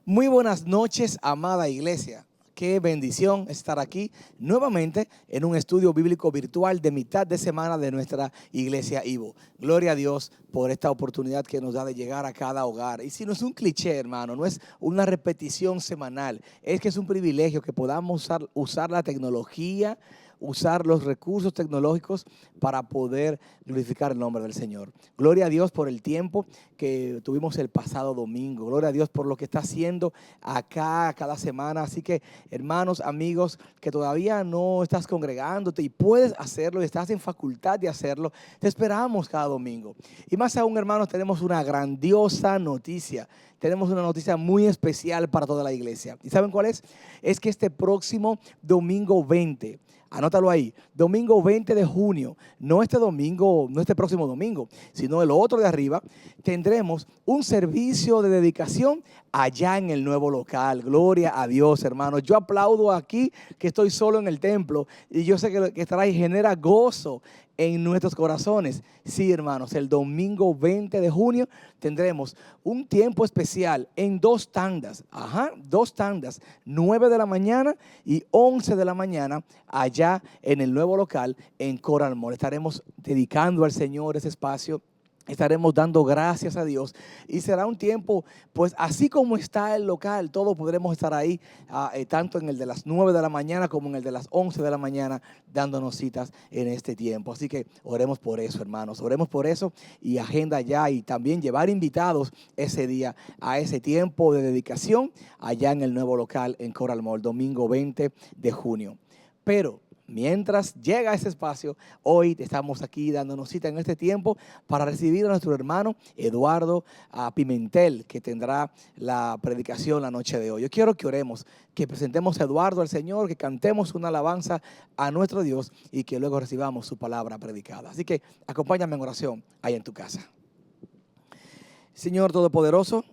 Muy buenas noches, amada iglesia. Qué bendición estar aquí nuevamente en un estudio bíblico virtual de mitad de semana de nuestra iglesia Ivo. Gloria a Dios por esta oportunidad que nos da de llegar a cada hogar. Y si no es un cliché, hermano, no es una repetición semanal, es que es un privilegio que podamos usar la tecnología, usar los recursos tecnológicos para poder glorificar el nombre del Señor. Gloria a Dios por el tiempo que tuvimos el pasado domingo. Gloria a Dios por lo que está haciendo acá cada semana. Así que, hermanos, amigos, que todavía no estás congregándote y puedes hacerlo y estás en facultad de hacerlo, te esperamos cada domingo. Y más aún, hermanos, tenemos una grandiosa noticia. Tenemos una noticia muy especial para toda la iglesia. ¿Y saben cuál es? Es que este próximo domingo 20, anótalo ahí, domingo 20 de junio, no este domingo, no este próximo domingo, sino el otro de arriba, tendremos un servicio de dedicación allá en el nuevo local. Gloria a Dios, hermanos. Yo aplaudo aquí que estoy solo en el templo y yo sé que estará ahí, genera gozo en nuestros corazones. Sí, hermanos, el domingo 20 de junio tendremos un tiempo especial en dos tandas, dos tandas, 9 de la mañana y 11 de la mañana, allá en el nuevo local en Coral Mall. Estaremos dedicando al Señor ese espacio. Estaremos dando gracias a Dios y será un tiempo, pues así como está el local, todos podremos estar ahí, tanto en el de las 9 de la mañana como en el de las 11 de la mañana, dándonos citas en este tiempo. Así que oremos por eso, hermanos, oremos por eso y agenda ya y también llevar invitados ese día a ese tiempo de dedicación allá en el nuevo local en Coral Mall, domingo 20 de junio. Pero mientras llega ese espacio, hoy estamos aquí dándonos cita en este tiempo para recibir a nuestro hermano Eduardo Pimentel, que tendrá la predicación la noche de hoy. Yo quiero que oremos, que presentemos a Eduardo al Señor, que cantemos una alabanza a nuestro Dios y que luego recibamos su palabra predicada. Así que acompáñame en oración allá en tu casa. Señor Todopoderoso,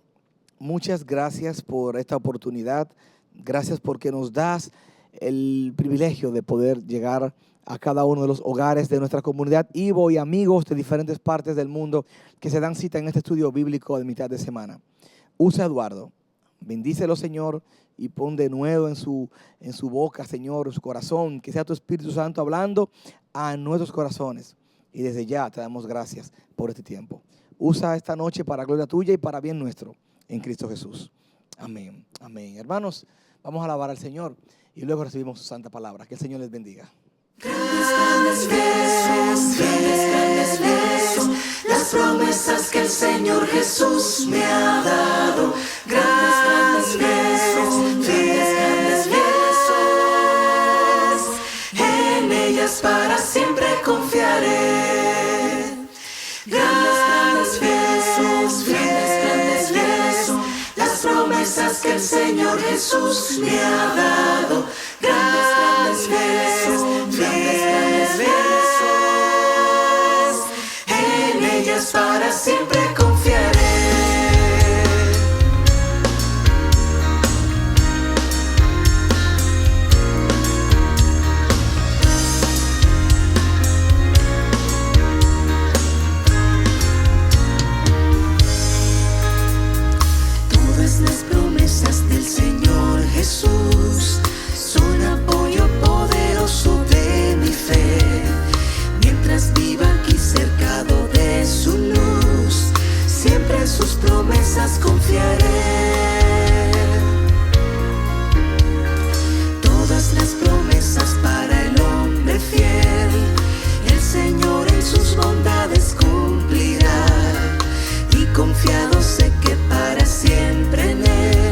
muchas gracias por esta oportunidad. Gracias porque nos das el privilegio de poder llegar a cada uno de los hogares de nuestra comunidad Ivo y amigos de diferentes partes del mundo que se dan cita en este estudio bíblico de mitad de semana. Usa a Eduardo, bendícelo, Señor, y pon de nuevo en su boca, Señor, en su corazón, que sea tu Espíritu Santo hablando a nuestros corazones. Y desde ya te damos gracias por este tiempo. Usa esta noche para gloria tuya y para bien nuestro, en Cristo Jesús. Amén, amén. Hermanos, vamos a alabar al Señor y luego recibimos su santa palabra. Que el Señor les bendiga. Grandes besos, las promesas que el Señor Jesús me ha dado. Grandes besos, en ellas para siempre confiaré. Grandes besos, las promesas que el Señor Jesús me ha dado. Grandes besos, en ellas para siempre confiaré. Todas las promesas del Señor Jesús son apoyo poderoso de mi fe. Mientras viva aquí cercado de su luz, siempre en sus promesas confiaré. Todas las promesas para el hombre fiel, el Señor en sus bondades cumplirá. Y confiado sé que para siempre en Él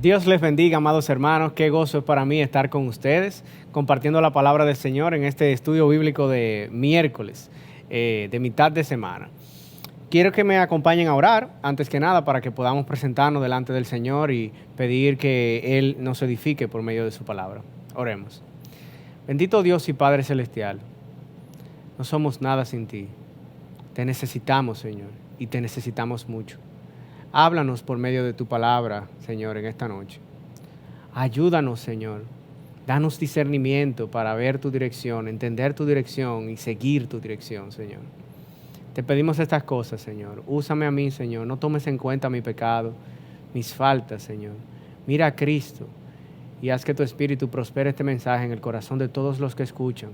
Dios les bendiga, amados hermanos. Qué gozo es para mí estar con ustedes, compartiendo la palabra del Señor en este estudio bíblico de miércoles, de mitad de semana. Quiero que me acompañen a orar, antes que nada, para que podamos presentarnos delante del Señor y pedir que Él nos edifique por medio de su palabra. Oremos. Bendito Dios y Padre Celestial, no somos nada sin ti. Te necesitamos, Señor, y te necesitamos mucho. Háblanos por medio de tu palabra, Señor, en esta noche. Ayúdanos, Señor. Danos discernimiento para ver tu dirección, entender tu dirección y seguir tu dirección, Señor. Te pedimos estas cosas, Señor. Úsame a mí, Señor. No tomes en cuenta mi pecado, mis faltas, Señor. Mira a Cristo y haz que tu Espíritu prospere este mensaje en el corazón de todos los que escuchan,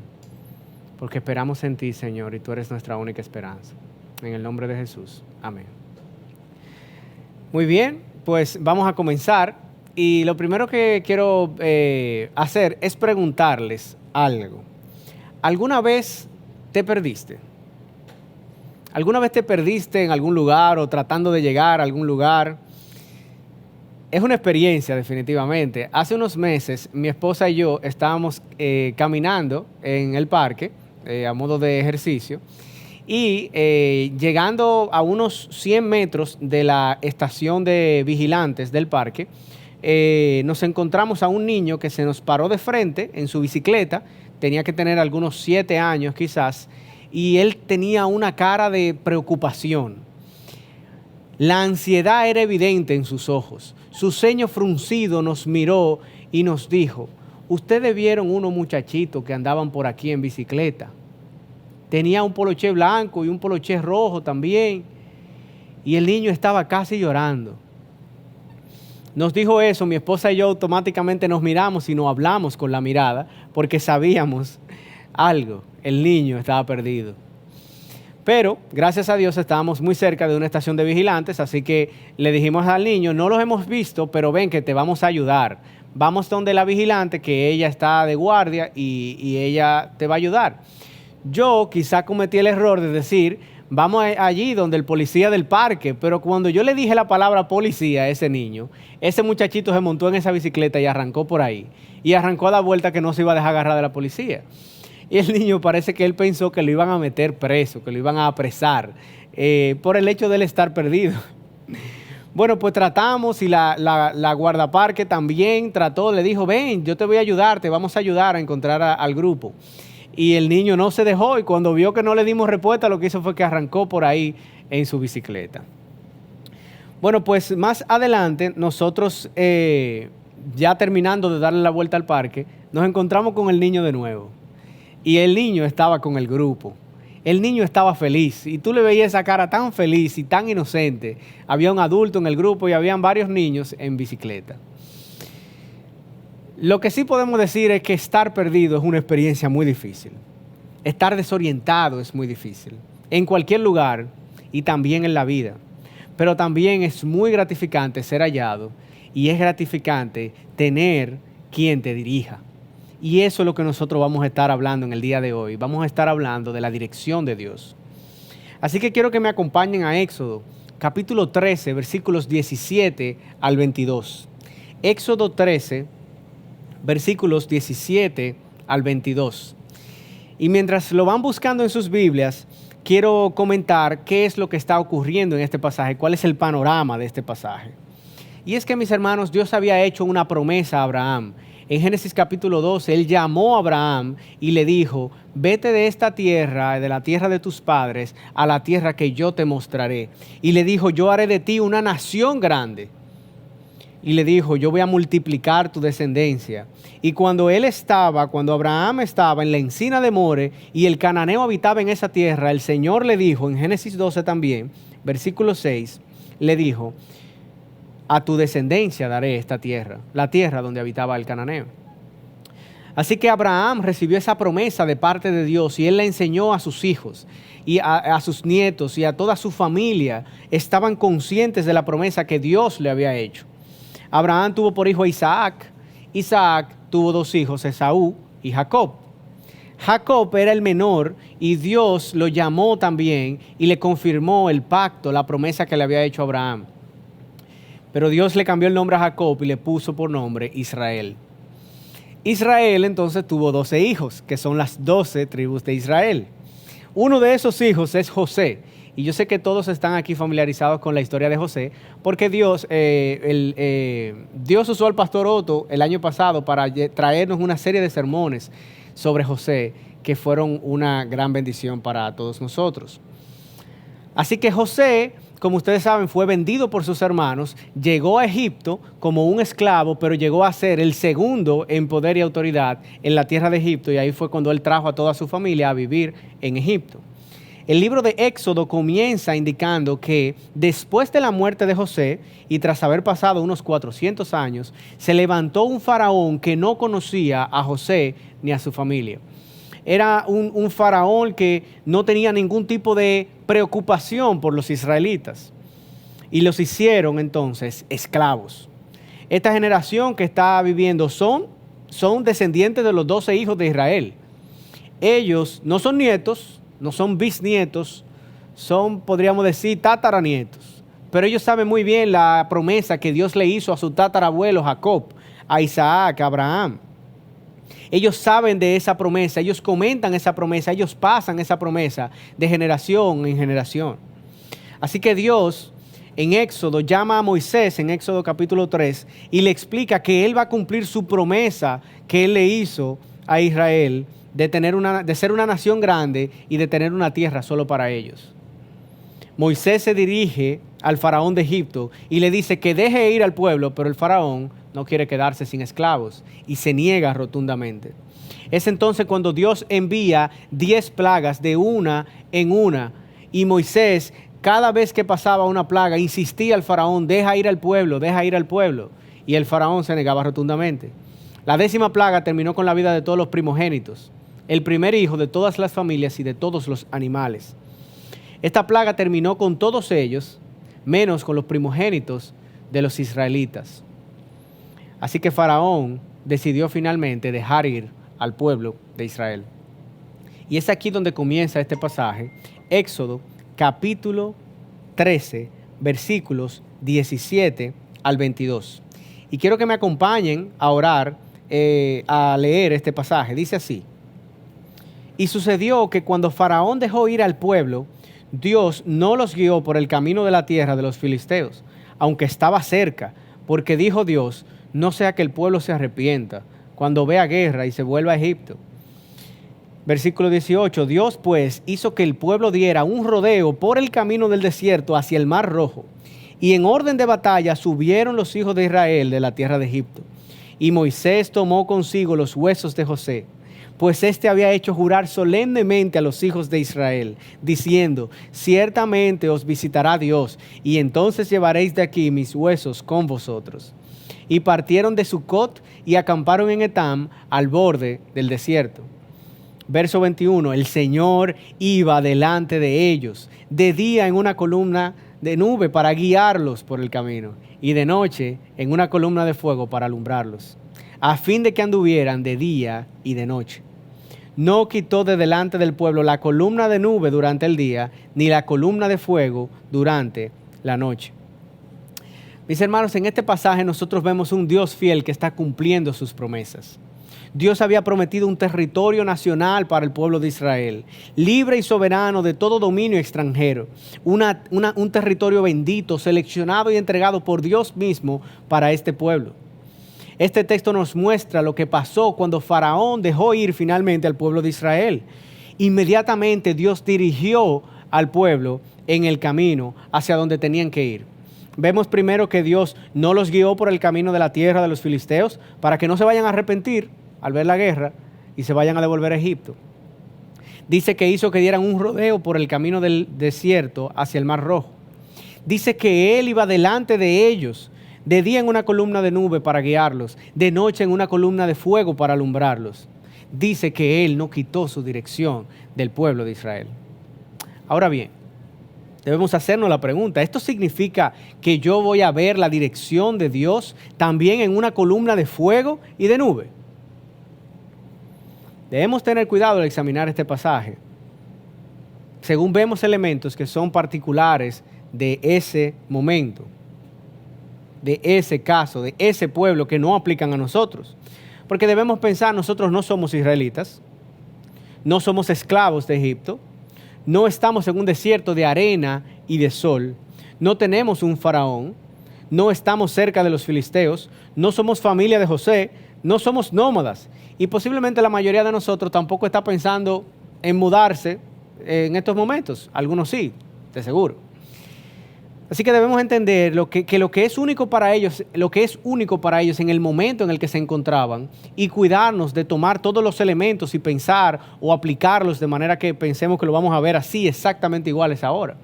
porque esperamos en ti, Señor, y tú eres nuestra única esperanza. En el nombre de Jesús. Amén. Muy bien, pues vamos a comenzar. Y lo primero que quiero hacer es preguntarles algo. ¿Alguna vez te perdiste? ¿Alguna vez te perdiste en algún lugar o tratando de llegar a algún lugar? Es una experiencia, definitivamente. Hace unos meses, mi esposa y yo estábamos caminando en el parque a modo de ejercicio. Y llegando a unos 100 metros de la estación de vigilantes del parque, nos encontramos a un niño que se nos paró de frente en su bicicleta. Tenía que tener algunos 7 años quizás, y él tenía una cara de preocupación. La ansiedad era evidente en sus ojos. Su ceño fruncido nos miró y nos dijo: ustedes vieron unos muchachitos que andaban por aquí en bicicleta. Tenía un poloché blanco y un poloché rojo también. Y el niño estaba casi llorando. Nos dijo eso, mi esposa y yo automáticamente nos miramos y nos hablamos con la mirada porque sabíamos algo, el niño estaba perdido. Pero, gracias a Dios, estábamos muy cerca de una estación de vigilantes, así que le dijimos al niño: no los hemos visto, pero ven que te vamos a ayudar. Vamos donde la vigilante, que ella está de guardia y ella te va a ayudar. Yo quizá cometí el error de decir: vamos allí donde el policía del parque, pero cuando yo le dije la palabra policía a ese niño, ese muchachito se montó en esa bicicleta y arrancó por ahí. Y arrancó a dar vuelta que no se iba a dejar agarrar de la policía. Y el niño parece que él pensó que lo iban a meter preso, que lo iban a apresar por el hecho de él estar perdido. Bueno, pues tratamos y la guardaparque también trató, le dijo: ven, yo te voy a ayudar, te vamos a ayudar a encontrar al grupo. Y el niño no se dejó, y cuando vio que no le dimos respuesta, lo que hizo fue que arrancó por ahí en su bicicleta. Bueno, pues más adelante, nosotros ya terminando de darle la vuelta al parque, nos encontramos con el niño de nuevo. Y el niño estaba con el grupo. El niño estaba feliz, y tú le veías esa cara tan feliz y tan inocente. Había un adulto en el grupo y habían varios niños en bicicleta. Lo que sí podemos decir es que estar perdido es una experiencia muy difícil. Estar desorientado es muy difícil, en cualquier lugar y también en la vida. Pero también es muy gratificante ser hallado, y es gratificante tener quien te dirija. Y eso es lo que nosotros vamos a estar hablando en el día de hoy. Vamos a estar hablando de la dirección de Dios. Así que quiero que me acompañen a Éxodo, capítulo 13, versículos 17 al 22. Éxodo 13, versículos 17 al 22. Y mientras lo van buscando en sus Biblias, quiero comentar qué es lo que está ocurriendo en este pasaje, cuál es el panorama de este pasaje. Y es que, mis hermanos, Dios había hecho una promesa a Abraham. En Génesis capítulo 12, Él llamó a Abraham y le dijo: vete de esta tierra, de la tierra de tus padres, a la tierra que yo te mostraré. Y le dijo: yo haré de ti una nación grande. Y le dijo: yo voy a multiplicar tu descendencia. Y cuando Abraham estaba en la encina de More y el cananeo habitaba en esa tierra, el Señor le dijo, en Génesis 12 también, versículo 6, le dijo: a tu descendencia daré esta tierra, la tierra donde habitaba el cananeo. Así que Abraham recibió esa promesa de parte de Dios y él la enseñó a sus hijos y a sus nietos y a toda su familia. Estaban conscientes de la promesa que Dios le había hecho. Abraham tuvo por hijo a Isaac. Isaac tuvo 2 hijos, Esaú y Jacob. Jacob era el menor y Dios lo llamó también y le confirmó el pacto, la promesa que le había hecho a Abraham. Pero Dios le cambió el nombre a Jacob y le puso por nombre Israel. Israel entonces tuvo 12 hijos, que son las 12 tribus de Israel. Uno de esos hijos es José. Y yo sé que todos están aquí familiarizados con la historia de José, porque Dios usó al pastor Otto el año pasado para traernos una serie de sermones sobre José, que fueron una gran bendición para todos nosotros. Así que José, como ustedes saben, fue vendido por sus hermanos, llegó a Egipto como un esclavo, pero llegó a ser el segundo en poder y autoridad en la tierra de Egipto, y ahí fue cuando él trajo a toda su familia a vivir en Egipto. El libro de Éxodo comienza indicando que después de la muerte de José y tras haber pasado unos 400 años, se levantó un faraón que no conocía a José ni a su familia. Era un faraón que no tenía ningún tipo de preocupación por los israelitas y los hicieron entonces esclavos. Esta generación que está viviendo son descendientes de los 12 hijos de Israel. Ellos no son nietos, no son bisnietos, son, podríamos decir, tataranietos. Pero ellos saben muy bien la promesa que Dios le hizo a su tatarabuelo Jacob, a Isaac, a Abraham. Ellos saben de esa promesa, ellos comentan esa promesa, ellos pasan esa promesa de generación en generación. Así que Dios en Éxodo llama a Moisés, en Éxodo capítulo 3, y le explica que él va a cumplir su promesa que él le hizo a Israel de ser una nación grande y de tener una tierra solo para ellos. Moisés se dirige al faraón de Egipto y le dice que deje ir al pueblo, pero el faraón no quiere quedarse sin esclavos y se niega rotundamente. Es entonces cuando Dios envía 10 plagas de una en una, y Moisés, cada vez que pasaba una plaga, insistía al faraón: deja ir al pueblo, deja ir al pueblo, y el faraón se negaba rotundamente. La 10ª plaga terminó con la vida de todos los primogénitos, el primer hijo de todas las familias y de todos los animales. Esta plaga terminó con todos ellos, menos con los primogénitos de los israelitas. Así que Faraón decidió finalmente dejar ir al pueblo de Israel. Y es aquí donde comienza este pasaje, Éxodo capítulo 13, versículos 17 al 22. Y quiero que me acompañen a orar, a leer este pasaje. Dice así: y sucedió que cuando Faraón dejó ir al pueblo, Dios no los guió por el camino de la tierra de los filisteos, aunque estaba cerca, porque dijo Dios: no sea que el pueblo se arrepienta cuando vea guerra y se vuelva a Egipto. Versículo 18, Dios pues hizo que el pueblo diera un rodeo por el camino del desierto hacia el Mar Rojo, y en orden de batalla subieron los hijos de Israel de la tierra de Egipto. Y Moisés tomó consigo los huesos de José, pues éste había hecho jurar solemnemente a los hijos de Israel, diciendo: ciertamente os visitará Dios, y entonces llevaréis de aquí mis huesos con vosotros. Y partieron de Sucot y acamparon en Etam, al borde del desierto. Verso 21, el Señor iba delante de ellos, de día en una columna de nube para guiarlos por el camino, y de noche en una columna de fuego para alumbrarlos, a fin de que anduvieran de día y de noche. No quitó de delante del pueblo la columna de nube durante el día, ni la columna de fuego durante la noche. Mis hermanos, en este pasaje nosotros vemos un Dios fiel que está cumpliendo sus promesas. Dios había prometido un territorio nacional para el pueblo de Israel, libre y soberano de todo dominio extranjero, un territorio bendito, seleccionado y entregado por Dios mismo para este pueblo. Este texto nos muestra lo que pasó cuando Faraón dejó ir finalmente al pueblo de Israel. Inmediatamente Dios dirigió al pueblo en el camino hacia donde tenían que ir. Vemos primero que Dios no los guió por el camino de la tierra de los filisteos para que no se vayan a arrepentir al ver la guerra y se vayan a devolver a Egipto. Dice que hizo que dieran un rodeo por el camino del desierto hacia el Mar Rojo. Dice que Él iba delante de ellos, de día en una columna de nube para guiarlos, de noche en una columna de fuego para alumbrarlos. Dice que Él no quitó su dirección del pueblo de Israel. Ahora bien, debemos hacernos la pregunta, ¿esto significa que yo voy a ver la dirección de Dios también en una columna de fuego y de nube? Debemos tener cuidado al examinar este pasaje, según vemos elementos que son particulares de ese momento. de ese caso, de ese pueblo que no aplican a nosotros. Porque debemos pensar, nosotros no somos israelitas, no somos esclavos de Egipto, no estamos en un desierto de arena y de sol, no tenemos un faraón, no estamos cerca de los filisteos, no somos familia de José, no somos nómadas. Y posiblemente la mayoría de nosotros tampoco está pensando en mudarse en estos momentos. Algunos sí, de seguro. Así que debemos entender que lo que es único para ellos, en el momento en el que se encontraban, y cuidarnos de tomar todos los elementos y pensar o aplicarlos de manera que pensemos que lo vamos a ver así exactamente iguales ahora.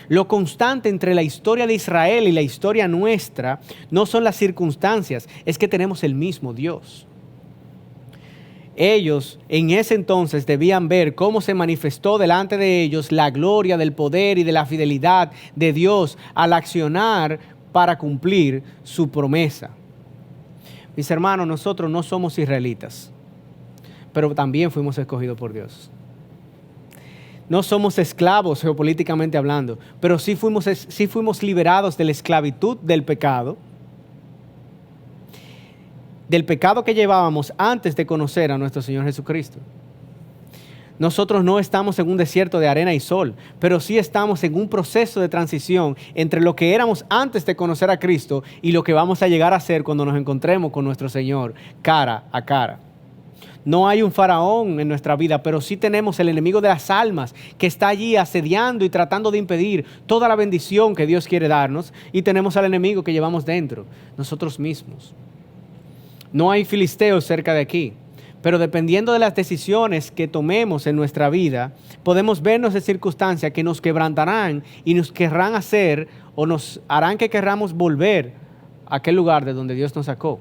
Lo constante entre la historia de Israel y la historia nuestra no son las circunstancias, es que tenemos el mismo Dios. Ellos en ese entonces debían ver cómo se manifestó delante de ellos la gloria del poder y de la fidelidad de Dios al accionar para cumplir su promesa. Mis hermanos, nosotros no somos israelitas, pero también fuimos escogidos por Dios. No somos esclavos geopolíticamente hablando, pero sí fuimos liberados de la esclavitud del pecado que llevábamos antes de conocer a nuestro Señor Jesucristo. Nosotros no estamos en un desierto de arena y sol, pero sí estamos en un proceso de transición entre lo que éramos antes de conocer a Cristo y lo que vamos a llegar a ser cuando nos encontremos con nuestro Señor cara a cara. No hay un faraón en nuestra vida, pero sí tenemos el enemigo de las almas que está allí asediando y tratando de impedir toda la bendición que Dios quiere darnos, y tenemos al enemigo que llevamos dentro, nosotros mismos. No hay filisteos cerca de aquí, pero dependiendo de las decisiones que tomemos en nuestra vida, podemos vernos en circunstancias que nos quebrantarán y nos querrán hacer o nos harán que querramos volver a aquel lugar de donde Dios nos sacó,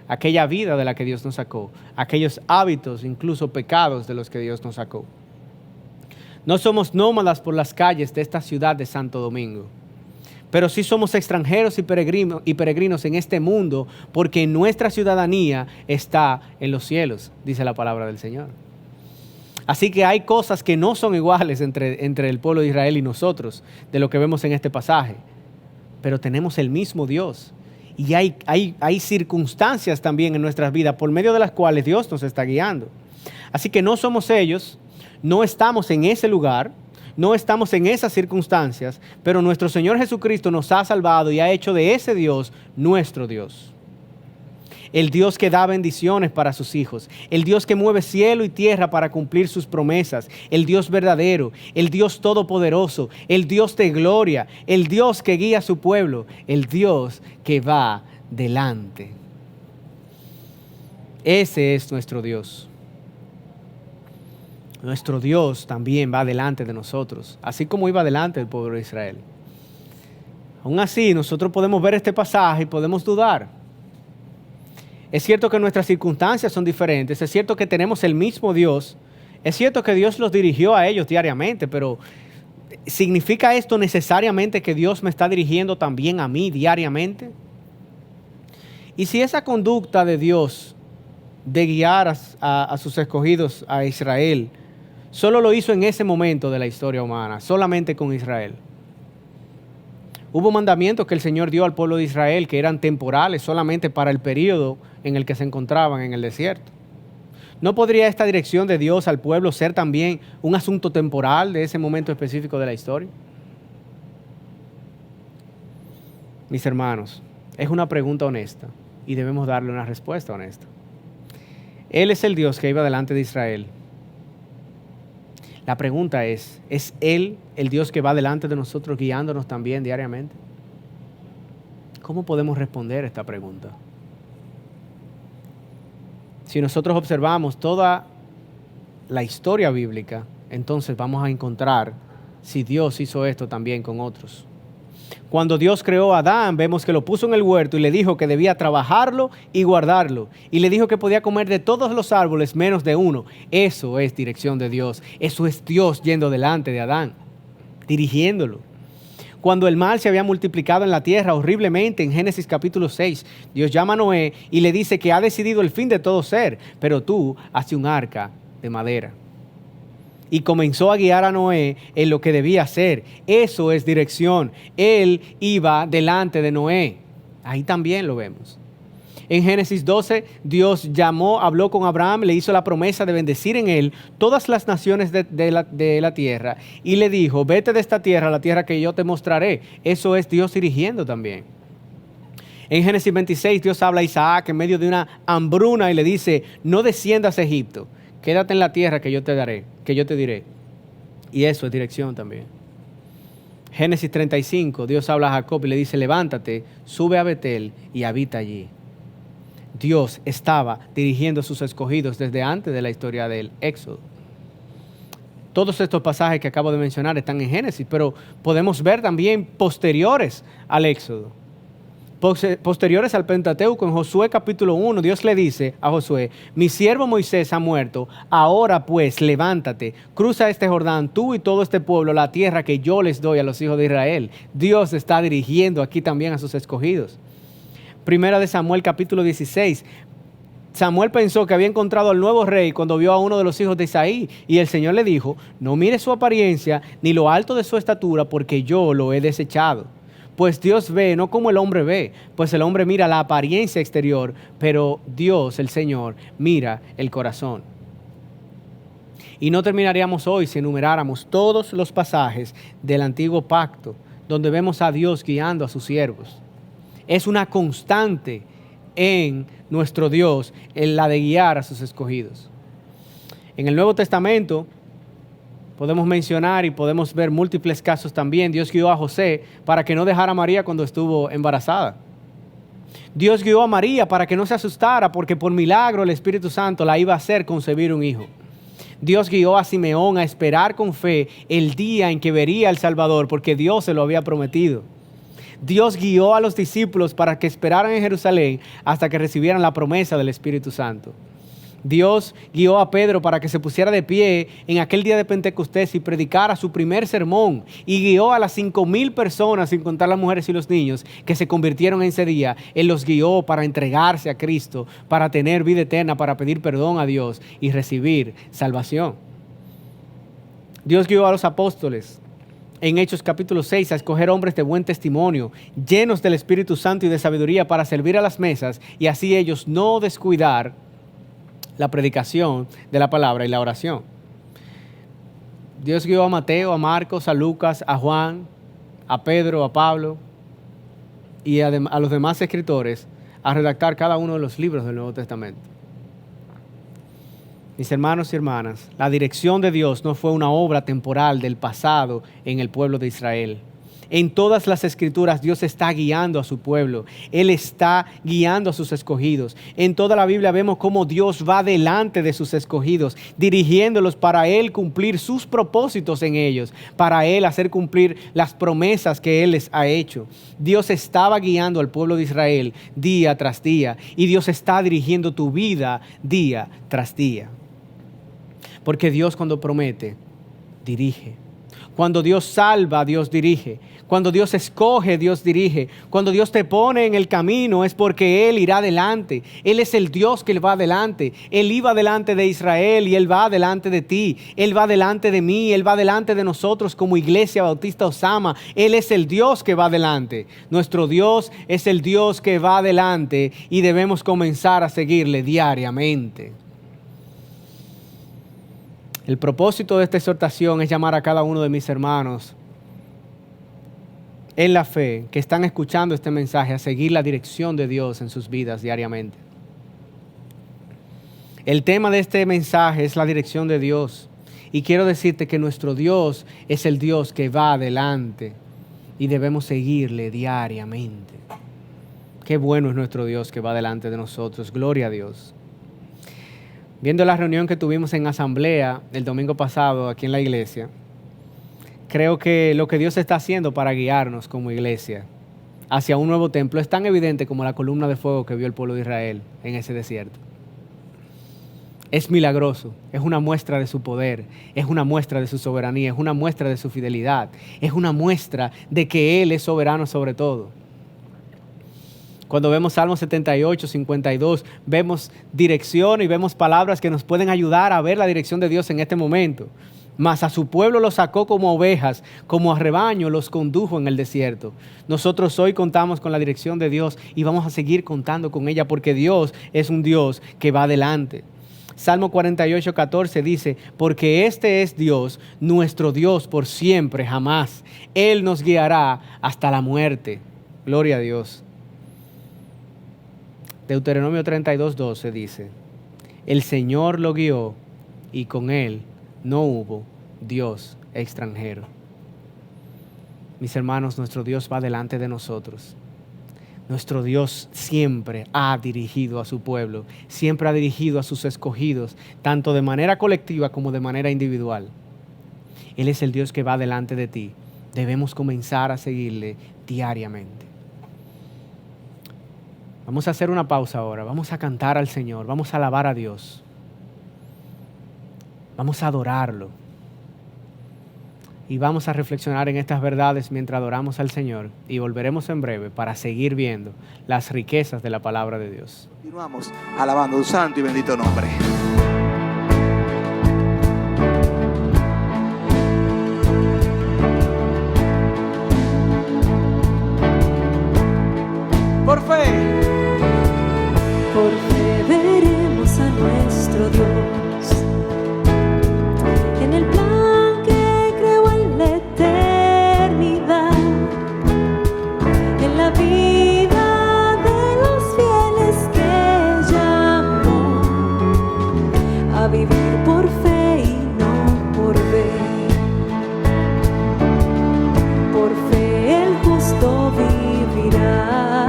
aquella vida de la que Dios nos sacó, aquellos hábitos, incluso pecados de los que Dios nos sacó. No somos nómadas por las calles de esta ciudad de Santo Domingo, pero sí somos extranjeros y peregrinos en este mundo, porque nuestra ciudadanía está en los cielos, dice la palabra del Señor. Así que hay cosas que no son iguales entre el pueblo de Israel y nosotros, de lo que vemos en este pasaje, pero tenemos el mismo Dios. Y hay circunstancias también en nuestras vidas por medio de las cuales Dios nos está guiando. Así que no somos ellos, no estamos en ese lugar, no estamos en esas circunstancias, pero nuestro Señor Jesucristo nos ha salvado y ha hecho de ese Dios nuestro Dios. El Dios que da bendiciones para sus hijos, el Dios que mueve cielo y tierra para cumplir sus promesas, el Dios verdadero, el Dios todopoderoso, el Dios de gloria, el Dios que guía a su pueblo, el Dios que va delante. Ese es nuestro Dios. Nuestro Dios también va delante de nosotros, así como iba delante del pueblo de Israel. Aún así, nosotros podemos ver este pasaje y podemos dudar. Es cierto que nuestras circunstancias son diferentes, es cierto que tenemos el mismo Dios, es cierto que Dios los dirigió a ellos diariamente, pero ¿significa esto necesariamente que Dios me está dirigiendo también a mí diariamente? Y si esa conducta de Dios de guiar a sus escogidos, a Israel, solo lo hizo en ese momento de la historia humana, solamente con Israel. Hubo mandamientos que el Señor dio al pueblo de Israel que eran temporales, solamente para el periodo en el que se encontraban en el desierto. ¿No podría esta dirección de Dios al pueblo ser también un asunto temporal de ese momento específico de la historia? Mis hermanos, es una pregunta honesta y debemos darle una respuesta honesta. Él es el Dios que iba delante de Israel. La pregunta ¿es Él el Dios que va delante de nosotros guiándonos también diariamente? ¿Cómo podemos responder esta pregunta? Si nosotros observamos toda la historia bíblica, entonces vamos a encontrar si Dios hizo esto también con otros. Cuando Dios creó a Adán, vemos que lo puso en el huerto y le dijo que debía trabajarlo y guardarlo. Y le dijo que podía comer de todos los árboles menos de uno. Eso es dirección de Dios. Eso es Dios yendo delante de Adán, dirigiéndolo. Cuando el mal se había multiplicado en la tierra horriblemente, en Génesis capítulo 6, Dios llama a Noé y le dice que ha decidido el fin de todo ser, pero tú hazte un arca de madera. Y comenzó a guiar a Noé en lo que debía hacer. Eso es dirección. Él iba delante de Noé. Ahí también lo vemos. En Génesis 12, Dios habló con Abraham, le hizo la promesa de bendecir en él todas las naciones de la tierra y le dijo, vete de esta tierra a la tierra que yo te mostraré. Eso es Dios dirigiendo también. En Génesis 26, Dios habla a Isaac en medio de una hambruna y le dice, no desciendas a Egipto, quédate en la tierra que yo te daré, que yo te diré. Y eso es dirección también. Génesis 35, Dios habla a Jacob y le dice, levántate, sube a Betel y habita allí. Dios estaba dirigiendo a sus escogidos desde antes de la historia del Éxodo. Todos estos pasajes que acabo de mencionar están en Génesis, pero podemos ver también posteriores al Éxodo. Posteriores al Pentateuco, en Josué capítulo 1, Dios le dice a Josué, mi siervo Moisés ha muerto, ahora pues levántate, cruza este Jordán, tú y todo este pueblo, la tierra que yo les doy a los hijos de Israel. Dios está dirigiendo aquí también a sus escogidos. Primera de Samuel capítulo 16, Samuel pensó que había encontrado al nuevo rey cuando vio a uno de los hijos de Isaí y el Señor le dijo, no mires su apariencia ni lo alto de su estatura porque yo lo he desechado. Pues Dios ve no como el hombre ve, pues el hombre mira la apariencia exterior, pero Dios, el Señor, mira el corazón. Y no terminaríamos hoy si enumeráramos todos los pasajes del antiguo pacto, donde vemos a Dios guiando a sus siervos. Es una constante en nuestro Dios, en la de guiar a sus escogidos. En el Nuevo Testamento podemos mencionar y podemos ver múltiples casos también. Dios guió a José para que no dejara a María cuando estuvo embarazada. Dios guió a María para que no se asustara porque por milagro el Espíritu Santo la iba a hacer concebir un hijo. Dios guió a Simeón a esperar con fe el día en que vería al Salvador porque Dios se lo había prometido. Dios guió a los discípulos para que esperaran en Jerusalén hasta que recibieran la promesa del Espíritu Santo. Dios guió a Pedro para que se pusiera de pie en aquel día de Pentecostés y predicara su primer sermón. Y guió a las 5,000 personas, sin contar las mujeres y los niños, que se convirtieron en ese día. Él los guió para entregarse a Cristo, para tener vida eterna, para pedir perdón a Dios y recibir salvación. Dios guió a los apóstoles en Hechos capítulo 6 a escoger hombres de buen testimonio, llenos del Espíritu Santo y de sabiduría para servir a las mesas y así ellos no descuidar la predicación de la palabra y la oración. Dios guió a Mateo, a Marcos, a Lucas, a Juan, a Pedro, a Pablo y a los demás escritores a redactar cada uno de los libros del Nuevo Testamento. Mis hermanos y hermanas, la dirección de Dios no fue una obra temporal del pasado en el pueblo de Israel. En todas las escrituras Dios está guiando a su pueblo. Él está guiando a sus escogidos. En toda la Biblia vemos cómo Dios va delante de sus escogidos, dirigiéndolos para Él cumplir sus propósitos en ellos, para Él hacer cumplir las promesas que Él les ha hecho. Dios estaba guiando al pueblo de Israel día tras día y Dios está dirigiendo tu vida día tras día. Porque Dios cuando promete, dirige. Cuando Dios salva, Dios dirige. Cuando Dios escoge, Dios dirige. Cuando Dios te pone en el camino es porque Él irá adelante. Él es el Dios que va adelante. Él iba delante de Israel y Él va delante de ti. Él va delante de mí. Él va delante de nosotros como Iglesia Bautista Osama. Él es el Dios que va adelante. Nuestro Dios es el Dios que va adelante y debemos comenzar a seguirle diariamente. El propósito de esta exhortación es llamar a cada uno de mis hermanos en la fe que están escuchando este mensaje a seguir la dirección de Dios en sus vidas diariamente. El tema de este mensaje es la dirección de Dios y quiero decirte que nuestro Dios es el Dios que va adelante y debemos seguirle diariamente. Qué bueno es nuestro Dios que va delante de nosotros. Gloria a Dios. Viendo la reunión que tuvimos en asamblea el domingo pasado aquí en la iglesia, creo que lo que Dios está haciendo para guiarnos como iglesia hacia un nuevo templo es tan evidente como la columna de fuego que vio el pueblo de Israel en ese desierto. Es milagroso, es una muestra de su poder, es una muestra de su soberanía, es una muestra de su fidelidad, es una muestra de que Él es soberano sobre todo. Cuando vemos Salmo 78, 52, vemos dirección y vemos palabras que nos pueden ayudar a ver la dirección de Dios en este momento. mas a su pueblo los sacó como ovejas, como a rebaño los condujo en el desierto. Nosotros hoy contamos con la dirección de Dios y vamos a seguir contando con ella porque Dios es un Dios que va adelante. Salmo 48, 14 dice, porque este es Dios, nuestro Dios por siempre, jamás. Él nos guiará hasta la muerte. Gloria a Dios. Deuteronomio 32, 12 dice, el Señor lo guió y con él no hubo Dios extranjero. Mis hermanos, nuestro Dios va delante de nosotros. Nuestro Dios siempre ha dirigido a su pueblo, siempre ha dirigido a sus escogidos, tanto de manera colectiva como de manera individual. Él es el Dios que va delante de ti. Debemos comenzar a seguirle diariamente. Vamos a hacer una pausa ahora, vamos a cantar al Señor, vamos a alabar a Dios. Vamos a adorarlo. Y vamos a reflexionar en estas verdades mientras adoramos al Señor. Y volveremos en breve para seguir viendo las riquezas de la palabra de Dios. Continuamos alabando su santo y bendito nombre. Por fe. Por fe veremos a nuestro Dios en el plan que creó en la eternidad, en la vida de los fieles que llamó a vivir por fe y no por ver. Por fe el justo vivirá.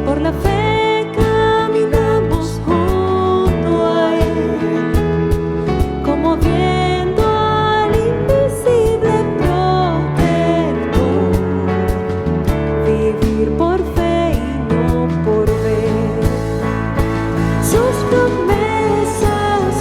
Por la fe caminamos junto a Él, como viendo al invisible protector. Vivir por fe y no por ver. Sus promesas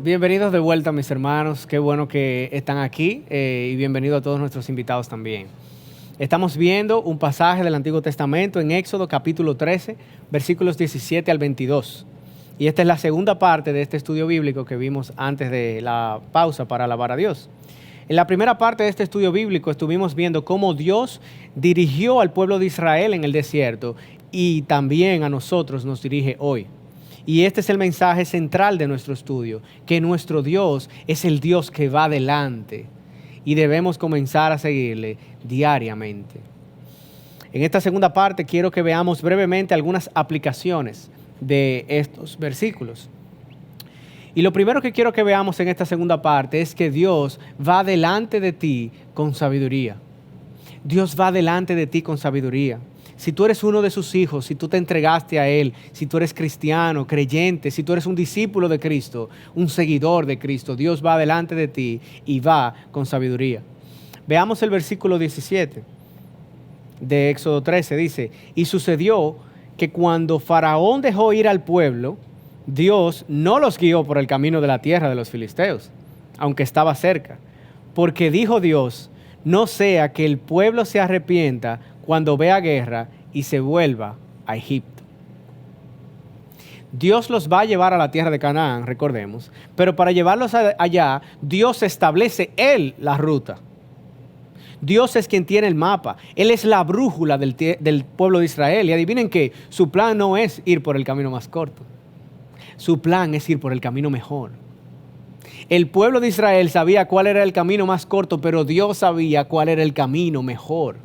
Bienvenidos de vuelta, mis hermanos. Qué bueno que están aquí y bienvenido a todos nuestros invitados también. Estamos viendo un pasaje del Antiguo Testamento en Éxodo capítulo 13, versículos 17 al 22. Y esta es la segunda parte de este estudio bíblico que vimos antes de la pausa para alabar a Dios. En la primera parte de este estudio bíblico estuvimos viendo cómo Dios dirigió al pueblo de Israel en el desierto y también a nosotros nos dirige hoy. Y este es el mensaje central de nuestro estudio, que nuestro Dios es el Dios que va adelante y debemos comenzar a seguirle diariamente. En esta segunda parte quiero que veamos brevemente algunas aplicaciones de estos versículos. Y lo primero que quiero que veamos en esta segunda parte es que Dios va delante de ti con sabiduría. Dios va delante de ti con sabiduría. Si tú eres uno de sus hijos, si tú te entregaste a Él, si tú eres cristiano, creyente, si tú eres un discípulo de Cristo, un seguidor de Cristo, Dios va delante de ti y va con sabiduría. Veamos el versículo 17 de Éxodo 13. Dice, y sucedió que cuando Faraón dejó ir al pueblo, Dios no los guió por el camino de la tierra de los filisteos, aunque estaba cerca, porque dijo Dios, no sea que el pueblo se arrepienta cuando vea guerra y se vuelva a Egipto. Dios los va a llevar a la tierra de Canaán, recordemos, pero para llevarlos allá, Dios establece Él la ruta. Dios es quien tiene el mapa. Él es la brújula del pueblo de Israel. Y adivinen que su plan no es ir por el camino más corto. Su plan es ir por el camino mejor. El pueblo de Israel sabía cuál era el camino más corto, pero Dios sabía cuál era el camino mejor.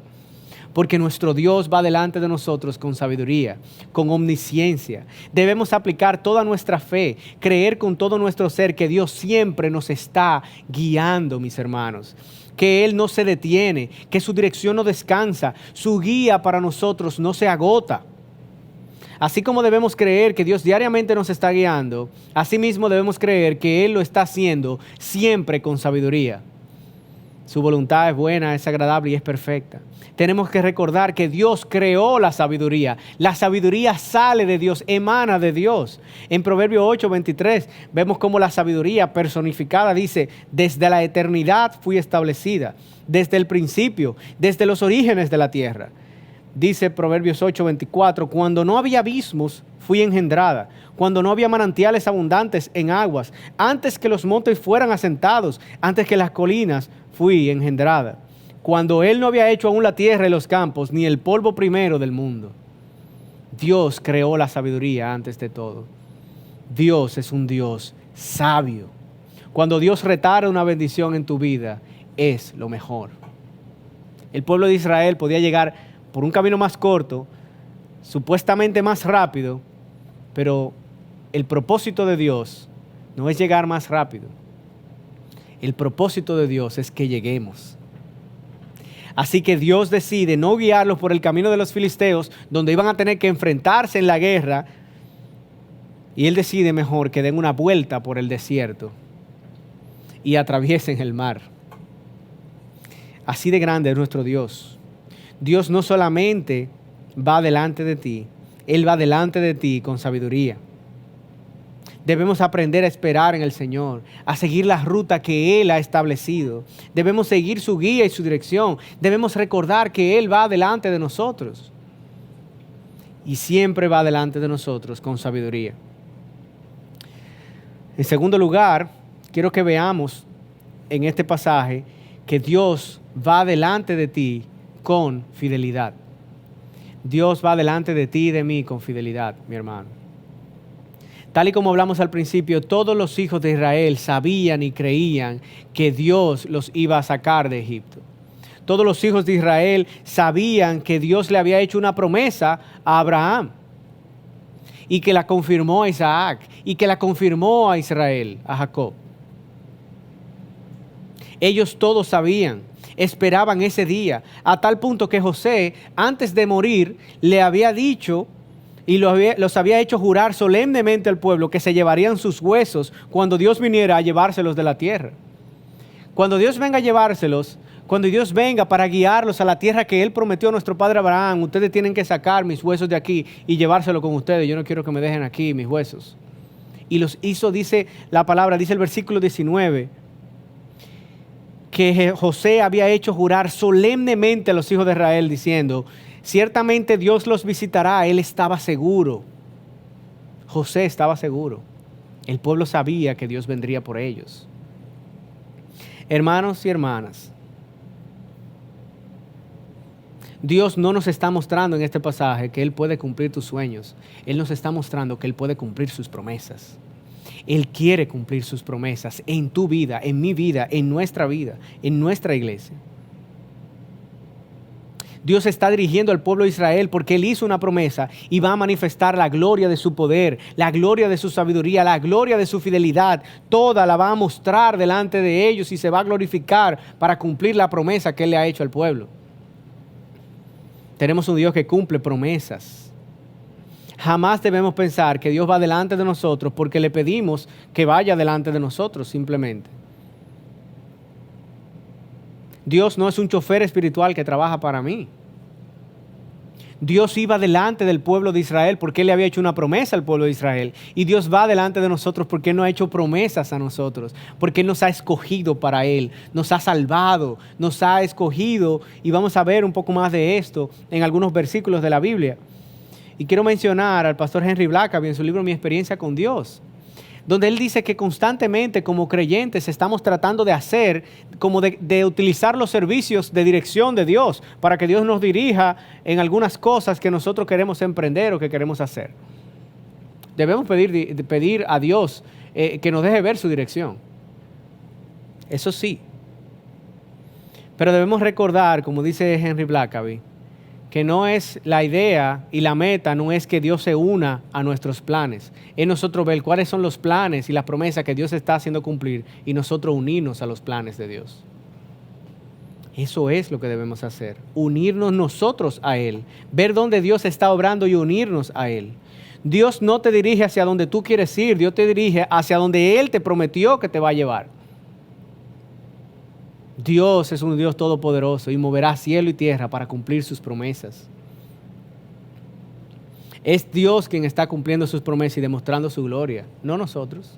Porque nuestro Dios va delante de nosotros con sabiduría, con omnisciencia. Debemos aplicar toda nuestra fe, creer con todo nuestro ser que Dios siempre nos está guiando, mis hermanos. Que Él no se detiene, que su dirección no descansa, su guía para nosotros no se agota. Así como debemos creer que Dios diariamente nos está guiando, asimismo debemos creer que Él lo está haciendo siempre con sabiduría. Su voluntad es buena, es agradable y es perfecta. Tenemos que recordar que Dios creó la sabiduría. La sabiduría sale de Dios, emana de Dios. En Proverbios 8:23 vemos cómo la sabiduría personificada dice, desde la eternidad fui establecida, desde el principio, desde los orígenes de la tierra. Dice Proverbios 8:24, cuando no había abismos, fui engendrada, cuando no había manantiales abundantes en aguas, antes que los montes fueran asentados, antes que las colinas, fui engendrada. Cuando Él no había hecho aún la tierra y los campos, ni el polvo primero del mundo. Dios creó la sabiduría antes de todo. Dios es un Dios sabio. Cuando Dios retara una bendición en tu vida, es lo mejor. El pueblo de Israel podía llegar por un camino más corto, supuestamente más rápido, pero el propósito de Dios no es llegar más rápido. El propósito de Dios es que lleguemos. Así que Dios decide no guiarlos por el camino de los filisteos, donde iban a tener que enfrentarse en la guerra, y Él decide mejor que den una vuelta por el desierto y atraviesen el mar. Así de grande es nuestro Dios. Dios no solamente va delante de ti, Él va delante de ti con sabiduría. Debemos aprender a esperar en el Señor, a seguir la ruta que Él ha establecido. Debemos seguir su guía y su dirección. Debemos recordar que Él va delante de nosotros. Y siempre va delante de nosotros con sabiduría. En segundo lugar, quiero que veamos en este pasaje que Dios va delante de ti con fidelidad. Dios va delante de ti y de mí con fidelidad, mi hermano. Tal y como hablamos al principio, todos los hijos de Israel sabían y creían que Dios los iba a sacar de Egipto. Todos los hijos de Israel sabían que Dios le había hecho una promesa a Abraham y que la confirmó a Isaac y que la confirmó a Israel, a Jacob. Ellos todos sabían, esperaban ese día, a tal punto que José, antes de morir, le había dicho y los había hecho jurar solemnemente al pueblo que se llevarían sus huesos cuando Dios viniera a llevárselos de la tierra. Cuando Dios venga a llevárselos, cuando Dios venga para guiarlos a la tierra que Él prometió a nuestro padre Abraham, ustedes tienen que sacar mis huesos de aquí y llevárselo con ustedes. Yo no quiero que me dejen aquí mis huesos. y los hizo, dice la palabra, dice el versículo 19, que José había hecho jurar solemnemente a los hijos de Israel diciendo, ciertamente Dios los visitará. Él estaba seguro. José estaba seguro. El pueblo sabía que Dios vendría por ellos. Hermanos y hermanas, Dios no nos está mostrando en este pasaje que Él puede cumplir tus sueños. Él nos está mostrando que Él puede cumplir sus promesas. Él quiere cumplir sus promesas en tu vida, en mi vida, en nuestra iglesia. Dios está dirigiendo al pueblo de Israel porque Él hizo una promesa y va a manifestar la gloria de su poder, la gloria de su sabiduría, la gloria de su fidelidad. Toda la va a mostrar delante de ellos y se va a glorificar para cumplir la promesa que Él le ha hecho al pueblo. Tenemos un Dios que cumple promesas. Jamás debemos pensar que Dios va delante de nosotros porque le pedimos que vaya delante de nosotros simplemente. Dios no es un chofer espiritual que trabaja para mí. Dios iba delante del pueblo de Israel porque Él le había hecho una promesa al pueblo de Israel. Y Dios va delante de nosotros porque Él nos ha hecho promesas a nosotros. Porque Él nos ha escogido para Él. Nos ha salvado, nos ha escogido. Y vamos a ver un poco más de esto en algunos versículos de la Biblia. Y quiero mencionar al pastor Henry Blackaby en su libro Mi experiencia con Dios, donde él dice que constantemente como creyentes estamos tratando de hacer, como de utilizar los servicios de dirección de Dios para que Dios nos dirija en algunas cosas que nosotros queremos emprender o que queremos hacer. Debemos pedir a Dios que nos deje ver su dirección. Eso sí. Pero debemos recordar, como dice Henry Blackaby, que no es la idea y la meta, no es que Dios se una a nuestros planes. Es nosotros ver cuáles son los planes y las promesas que Dios está haciendo cumplir y nosotros unirnos a los planes de Dios. Eso es lo que debemos hacer, unirnos nosotros a Él, ver dónde Dios está obrando y unirnos a Él. Dios no te dirige hacia donde tú quieres ir, Dios te dirige hacia donde Él te prometió que te va a llevar. Dios es un Dios todopoderoso y moverá cielo y tierra para cumplir sus promesas. Es Dios quien está cumpliendo sus promesas y demostrando su gloria, no nosotros.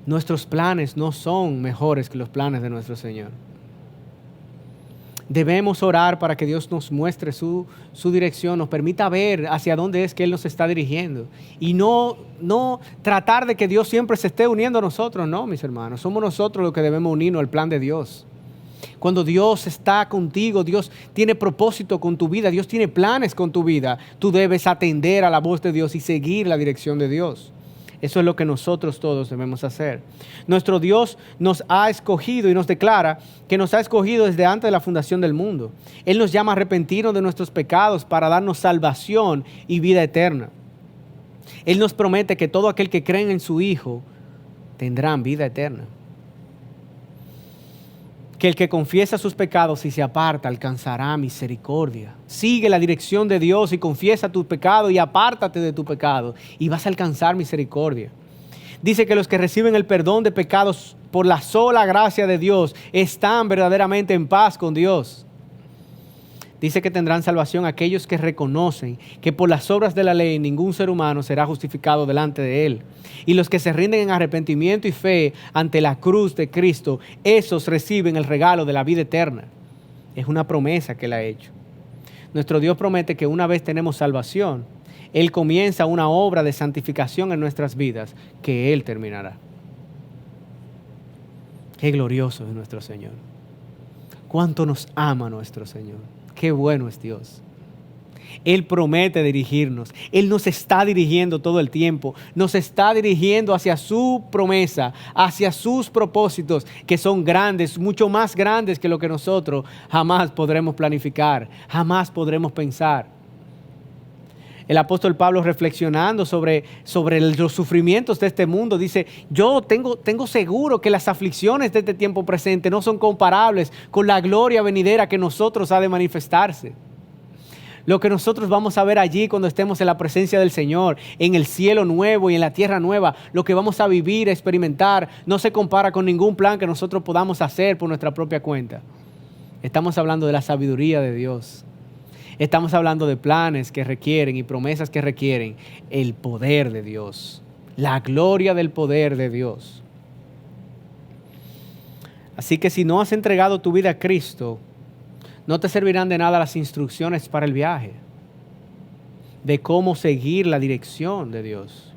Nuestros planes no son mejores que los planes de nuestro Señor. Debemos orar para que Dios nos muestre su dirección, nos permita ver hacia dónde es que Él nos está dirigiendo. Y no tratar de que Dios siempre se esté uniendo a nosotros, no, mis hermanos. Somos nosotros los que debemos unirnos al plan de Dios. Cuando Dios está contigo, Dios tiene propósito con tu vida, Dios tiene planes con tu vida. Tú debes atender a la voz de Dios y seguir la dirección de Dios. Eso es lo que nosotros todos debemos hacer. Nuestro Dios nos ha escogido y nos declara que nos ha escogido desde antes de la fundación del mundo. Él nos llama a arrepentirnos de nuestros pecados para darnos salvación y vida eterna. Él nos promete que todo aquel que cree en su Hijo tendrán vida eterna. Que el que confiesa sus pecados y se aparta alcanzará misericordia. Sigue la dirección de Dios y confiesa tu pecado y apártate de tu pecado y vas a alcanzar misericordia. Dice que los que reciben el perdón de pecados por la sola gracia de Dios están verdaderamente en paz con Dios. Dice que tendrán salvación aquellos que reconocen que por las obras de la ley ningún ser humano será justificado delante de Él. Y los que se rinden en arrepentimiento y fe ante la cruz de Cristo, esos reciben el regalo de la vida eterna. Es una promesa que Él ha hecho. Nuestro Dios promete que una vez tenemos salvación, Él comienza una obra de santificación en nuestras vidas que Él terminará. Qué glorioso es nuestro Señor. Cuánto nos ama nuestro Señor. Qué bueno es Dios. Él promete dirigirnos. Él nos está dirigiendo todo el tiempo. Nos está dirigiendo hacia su promesa, hacia sus propósitos, que son grandes, mucho más grandes que lo que nosotros jamás podremos planificar, jamás podremos pensar. El apóstol Pablo, reflexionando sobre los sufrimientos de este mundo, dice: yo tengo seguro que las aflicciones de este tiempo presente no son comparables con la gloria venidera que nosotros ha de manifestarse. Lo que nosotros vamos a ver allí cuando estemos en la presencia del Señor, en el cielo nuevo y en la tierra nueva, lo que vamos a vivir, experimentar, no se compara con ningún plan que nosotros podamos hacer por nuestra propia cuenta. Estamos hablando de la sabiduría de Dios. Estamos hablando de planes que requieren y promesas que requieren el poder de Dios, La gloria del poder de Dios. Así que si no has entregado tu vida a Cristo, no te servirán de nada las instrucciones para el viaje, de cómo seguir la dirección de Dios.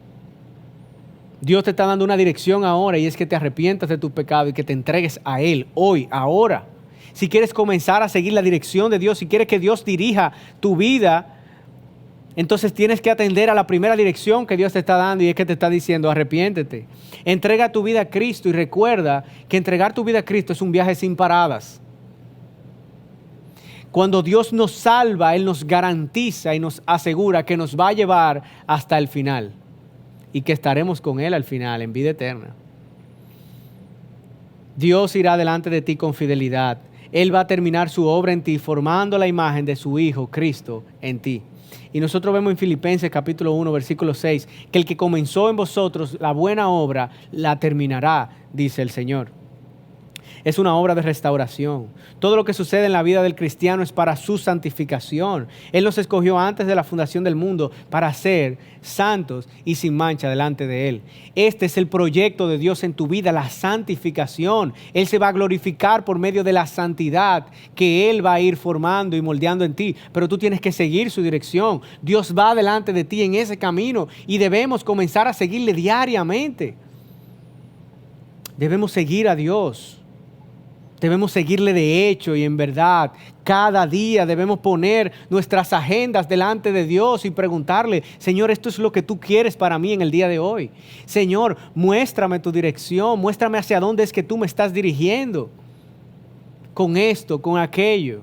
Dios te está dando una dirección ahora, y es que te arrepientas de tu pecado y que te entregues a Él hoy, ahora. Si quieres comenzar a seguir la dirección de Dios, si quieres que Dios dirija tu vida, entonces tienes que atender a la primera dirección que Dios te está dando, y es que te está diciendo: arrepiéntete, entrega tu vida a Cristo, y recuerda que entregar tu vida a Cristo es un viaje sin paradas. Cuando Dios nos salva, Él nos garantiza y nos asegura que nos va a llevar hasta el final y que estaremos con Él al final en vida eterna. Dios irá delante de ti con fidelidad. Él va a terminar su obra en ti, formando la imagen de su Hijo, Cristo, en ti. Y nosotros vemos en Filipenses capítulo 1, versículo 6, que el que comenzó en vosotros la buena obra, la terminará, dice el Señor. Es una obra de restauración. Todo lo que sucede en la vida del cristiano es para su santificación. Él nos escogió antes de la fundación del mundo para ser santos y sin mancha delante de Él. Este es el proyecto de Dios en tu vida, la santificación. Él se va a glorificar por medio de la santidad que Él va a ir formando y moldeando en ti. Pero tú tienes que seguir su dirección. Dios va delante de ti en ese camino y debemos comenzar a seguirle diariamente. Debemos seguir a Dios. Debemos seguirle de hecho y en verdad. Cada día debemos poner nuestras agendas delante de Dios y preguntarle: Señor, esto es lo que tú quieres para mí en el día de hoy. Señor, muéstrame tu dirección, muéstrame hacia dónde es que tú me estás dirigiendo. Con esto, con aquello.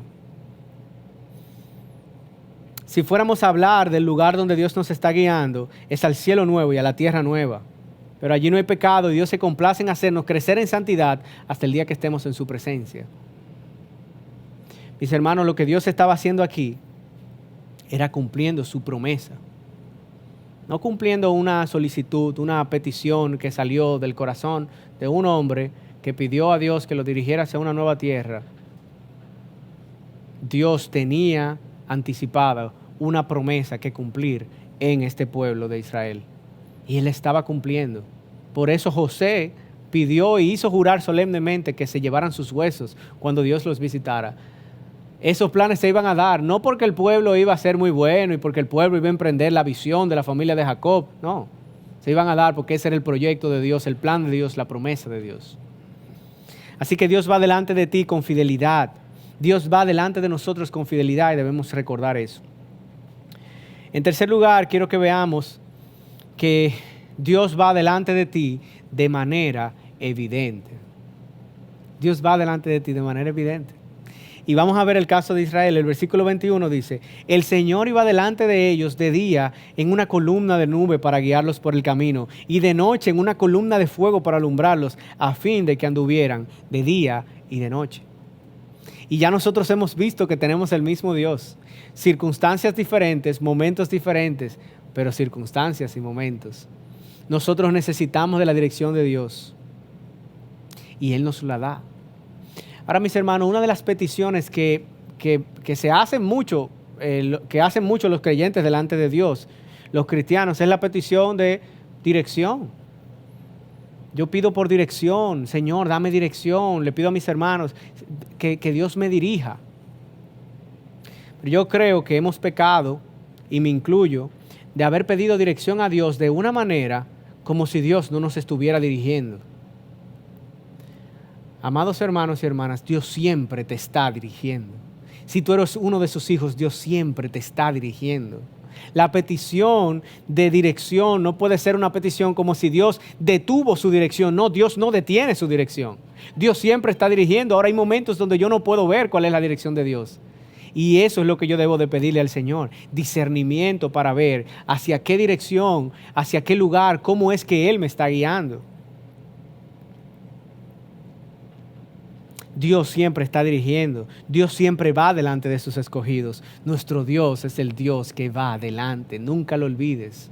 Si fuéramos a hablar del lugar donde Dios nos está guiando, es al cielo nuevo y a la tierra nueva. Pero allí no hay pecado y Dios se complace en hacernos crecer en santidad hasta el día que estemos en su presencia. Mis hermanos, lo que Dios estaba haciendo aquí era cumpliendo su promesa. No cumpliendo una solicitud, una petición que salió del corazón de un hombre que pidió a Dios que lo dirigiera hacia una nueva tierra. Dios tenía anticipada una promesa que cumplir en este pueblo de Israel. Y Él estaba cumpliendo. Por eso José pidió y hizo jurar solemnemente que se llevaran sus huesos cuando Dios los visitara. Esos planes se iban a dar, no porque el pueblo iba a ser muy bueno y porque el pueblo iba a emprender la visión de la familia de Jacob. No, se iban a dar porque ese era el proyecto de Dios, el plan de Dios, la promesa de Dios. Así que Dios va delante de ti con fidelidad. Dios va delante de nosotros con fidelidad y debemos recordar eso. En tercer lugar, quiero que veamos que Dios va delante de ti de manera evidente. Dios va delante de ti de manera evidente. Y vamos a ver el caso de Israel. El versículo 21 dice: el Señor iba delante de ellos de día en una columna de nube para guiarlos por el camino, y de noche en una columna de fuego para alumbrarlos, a fin de que anduvieran de día y de noche. Y ya nosotros hemos visto que tenemos el mismo Dios. Circunstancias diferentes, momentos diferentes, pero circunstancias y momentos. Nosotros necesitamos de la dirección de Dios y Él nos la da. Ahora, mis hermanos, una de las peticiones que se hacen mucho, que hacen mucho los creyentes delante de Dios, los cristianos, es la petición de dirección. Yo pido por dirección: Señor, dame dirección. Le pido a mis hermanos que Dios me dirija. Pero yo creo que hemos pecado, y me incluyo, de haber pedido dirección a Dios de una manera como si Dios no nos estuviera dirigiendo. Amados hermanos y hermanas, Dios siempre te está dirigiendo. Si tú eres uno de sus hijos, Dios siempre te está dirigiendo. La petición de dirección no puede ser una petición como si Dios detuvo su dirección. No, Dios no detiene su dirección. Dios siempre está dirigiendo. Ahora hay momentos donde yo no puedo ver cuál es la dirección de Dios. Y eso es lo que yo debo de pedirle al Señor: discernimiento para ver hacia qué dirección, hacia qué lugar, cómo es que Él me está guiando. Dios siempre está dirigiendo. Dios siempre va delante de sus escogidos. Nuestro Dios es el Dios que va adelante. Nunca lo olvides.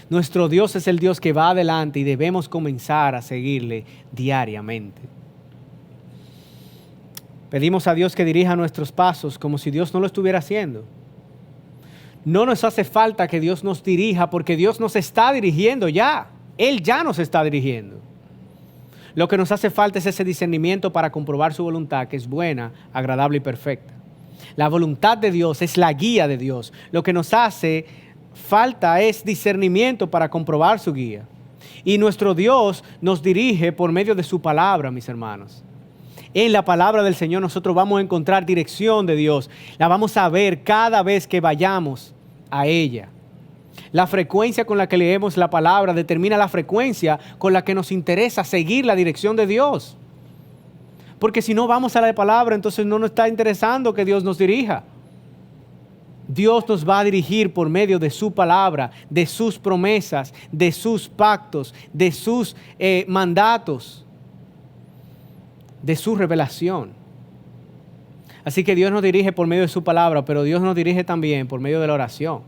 Nuestro Dios es el Dios que va adelante y debemos comenzar a seguirle diariamente. Pedimos a Dios que dirija nuestros pasos como si Dios no lo estuviera haciendo. No nos hace falta que Dios nos dirija porque Dios nos está dirigiendo ya. Él ya nos está dirigiendo. Lo que nos hace falta es ese discernimiento para comprobar su voluntad, que es buena, agradable y perfecta. La voluntad de Dios es la guía de Dios. Lo que nos hace falta es discernimiento para comprobar su guía. Y nuestro Dios nos dirige por medio de su palabra, mis hermanos. En la palabra del Señor nosotros vamos a encontrar dirección de Dios. La vamos a ver cada vez que vayamos a ella. La frecuencia con la que leemos la palabra determina la frecuencia con la que nos interesa seguir la dirección de Dios. Porque si no vamos a la palabra, entonces no nos está interesando que Dios nos dirija. Dios nos va a dirigir por medio de su palabra, de sus promesas, de sus pactos, de sus mandatos, de su revelación. Así que Dios nos dirige por medio de su palabra, pero Dios nos dirige también por medio de la oración.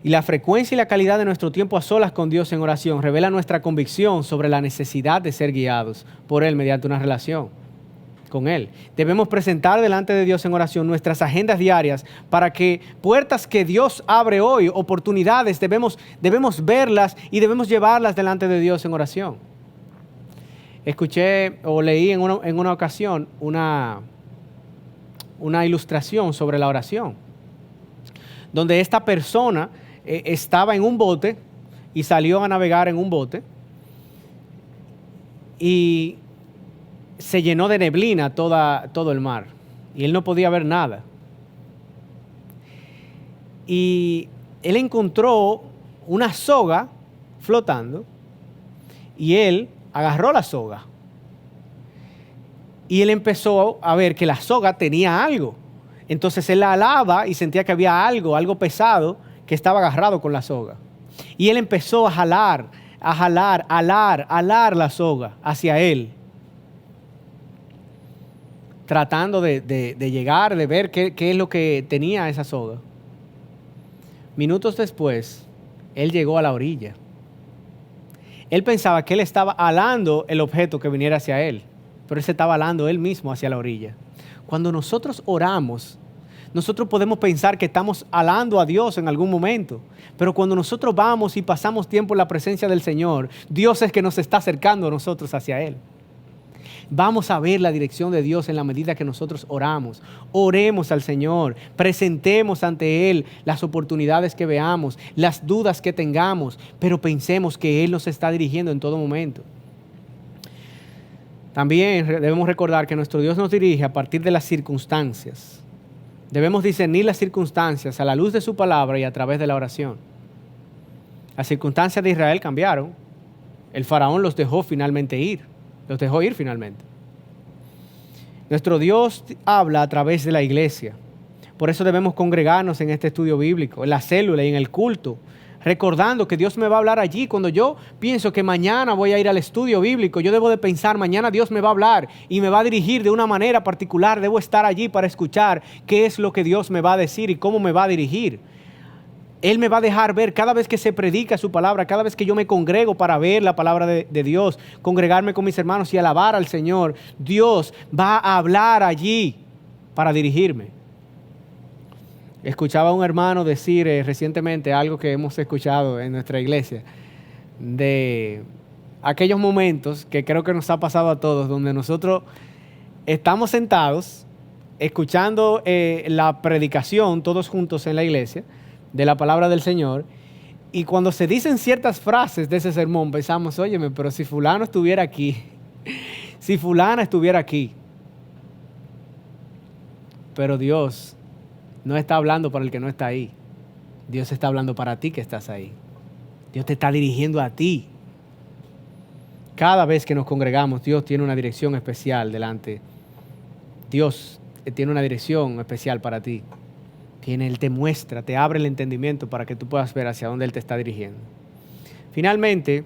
Y la frecuencia y la calidad de nuestro tiempo a solas con Dios en oración revela nuestra convicción sobre la necesidad de ser guiados por Él mediante una relación con Él. Debemos presentar delante de Dios en oración nuestras agendas diarias para que puertas que Dios abre hoy, oportunidades, debemos verlas y debemos llevarlas delante de Dios en oración. Escuché o leí en una ocasión una ilustración sobre la oración, donde esta persona estaba en un bote y salió a navegar en un bote y se llenó de neblina todo el mar y él no podía ver nada. Y él encontró una soga flotando y él agarró la soga y él empezó a ver que la soga tenía algo. Entonces él la alaba y sentía que había algo pesado que estaba agarrado con la soga. Y él empezó a alar la soga hacia él, tratando de llegar, de ver qué es lo que tenía esa soga. Minutos después, él llegó a la orilla. Él pensaba que él estaba alando el objeto que viniera hacia él, pero él se estaba alando él mismo hacia la orilla. Cuando nosotros oramos, nosotros podemos pensar que estamos alando a Dios en algún momento, pero cuando nosotros vamos y pasamos tiempo en la presencia del Señor, Dios es que nos está acercando a nosotros hacia Él. Vamos a ver la dirección de Dios en la medida que nosotros oramos. Oremos al Señor, presentemos ante Él las oportunidades que veamos, las dudas que tengamos, pero pensemos que Él nos está dirigiendo en todo momento. También debemos recordar que nuestro Dios nos dirige a partir de las circunstancias. Debemos discernir las circunstancias a la luz de su palabra y a través de la oración. Las circunstancias de Israel cambiaron. El faraón los dejó finalmente. Nuestro Dios habla a través de la iglesia. Por eso debemos congregarnos en este estudio bíblico, en la célula y en el culto, recordando que Dios me va a hablar allí. Cuando yo pienso que mañana voy a ir al estudio bíblico, yo debo de pensar, mañana Dios me va a hablar y me va a dirigir de una manera particular. Debo estar allí para escuchar qué es lo que Dios me va a decir y cómo me va a dirigir. Él me va a dejar ver cada vez que se predica su palabra, cada vez que yo me congrego para ver la palabra de Dios, congregarme con mis hermanos y alabar al Señor. Dios va a hablar allí para dirigirme. Escuchaba a un hermano decir recientemente algo que hemos escuchado en nuestra iglesia, de aquellos momentos que creo que nos ha pasado a todos, donde nosotros estamos sentados escuchando la predicación todos juntos en la iglesia de la palabra del Señor, y cuando se dicen ciertas frases de ese sermón pensamos, óyeme, pero si fulano estuviera aquí, si fulana estuviera aquí. Pero Dios no está hablando para el que no está ahí. Dios está hablando para ti que estás ahí. Dios te está dirigiendo a ti. Cada vez que nos congregamos, Dios tiene una dirección especial delante. Dios tiene una dirección especial para ti. Él te muestra, te abre el entendimiento para que tú puedas ver hacia dónde Él te está dirigiendo. Finalmente,